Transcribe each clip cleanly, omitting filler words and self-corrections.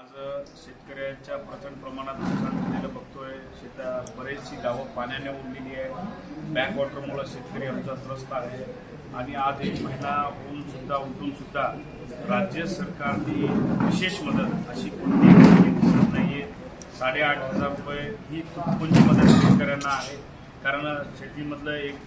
आज शेतकऱ्यांच्या प्रचंड प्रमाणात नुकसान झालेलं बघतोय. बरेचशी गावं पाण्याने ओढलेली आहे. बॅकवॉटरमुळे शेतकरी आमचा त्रस्त आहे आणि आज एक महिना उलटून सुद्धा राज्य सरकारने विशेष मदत अशी कोणतीही दिसत नाहीये. 8,500 रुपये ही तुटपुंजी मदत शेतकऱ्यांना आहे. कारण शेतीमधलं एक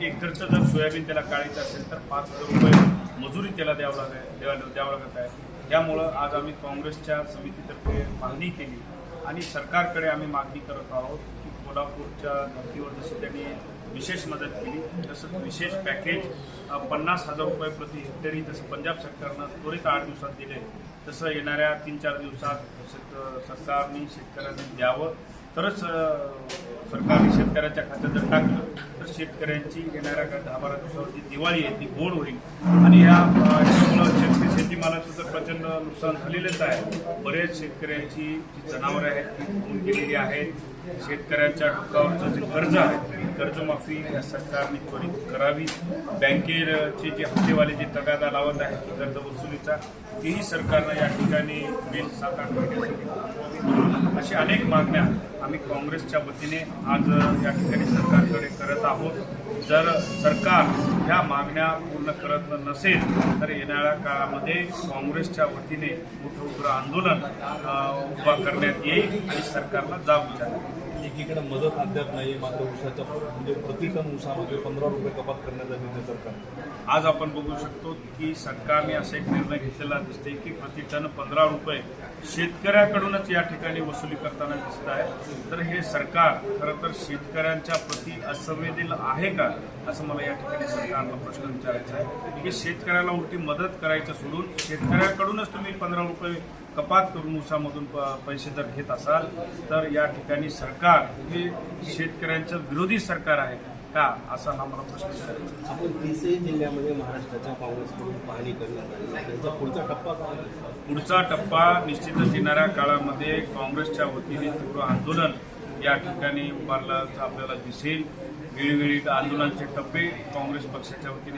एकरचं जर सोयाबीन त्याला काढायचं असेल तर 5,000 रुपये मजुरी त्याला द्यावं लागत आहे. त्यामुळं आज आम्ही काँग्रेसच्या समितीतर्फे मागणी केली आणि सरकारकडे आम्ही मागणी करत आहोत की कोल्हापूरच्या धर्तीवर जसं त्यांनी विशेष मदत केली तसंच विशेष पॅकेज 50,000 रुपये प्रति हेक्टरी जसं पंजाब सरकारनं त्वरित 8 दिवसात दिले तसं येणाऱ्या 3-4 दिवसात सरकारने शेतकऱ्यांनी द्यावं. तरच सरकारने शेतकऱ्यांच्या खात्यात जर टाकलं तर शेतकऱ्यांची येणाऱ्या 10-12 दिवसावरची दिवाळी आहे ती गोड होईल. आणि यामुळं शेतीमालाचं तर प्रचंड नुकसान झालेलंच आहे. बरेच शेतकऱ्यांची जी जनावरं आहेत ती होऊन गेलेली आहेत. शेतकऱ्यांच्या डोक्यावरचं जे कर्ज आहे ती कर्जमाफी या सरकारने त्वरित करावी. बँकेचे जे हप्तेवाले जे तगादा लावत आहेत की कर्ज वसुलीचा तेही सरकारनं या ठिकाणी बिल 7-8 महिन्यासाठी अशी अनेक मागण्या आम्ही काँग्रेसच्या वतीने आज या ठिकाणी सरकारकडे करत आहोत. जर सरकार ह्या मागण्या पूर्ण करत नसेल तर येणाऱ्या काळामध्ये काँग्रेसच्या वतीने मोठं उग्र आंदोलन उभा करण्यात येईल आणि सरकारला जाब विचारण्यात. एकीकडे मदत अद्याप नाही, मात्र ऊसाच्या म्हणजे प्रति टन ऊसामध्ये 15 रुपये कपात करण्याचा निर्णय सरकार. आज आपण बघू शकतो की सरकारने असा एक निर्णय घेतलेला दिसते की प्रति टन 15 रुपये शेतकऱ्याकडूनच या ठिकाणी वसुली करताना दिसत आहे. तर हे सरकार खरं तर शेतकऱ्यांच्या प्रति असंवेदनशील आहे का असं मला या ठिकाणी सरकारला प्रश्न विचारायचा आहे की शेतकऱ्याला उलटी मदत करायचं सोडून शेतकऱ्याकडूनच तुम्ही 15 रुपये कपात करून ऊसामधून पैसे जर घेत असाल तर या ठिकाणी सरकार हे शेतकऱ्यांचं विरोधी सरकार आहे का असा हा मला प्रश्न विचारायचा. आपण 30 जिल्ह्यामध्ये महाराष्ट्राच्या काँग्रेसकडून पाहणी करण्यात आली. त्यांचा पुढचा टप्पा निश्चितच येणाऱ्या काळामध्ये काँग्रेसच्या वतीने तीव्र आंदोलन या ठिकाणी उभारल्याचं आपल्याला दिसेल. वेळोवेळी आंदोलनाचे टप्पे काँग्रेस पक्षाच्या वतीने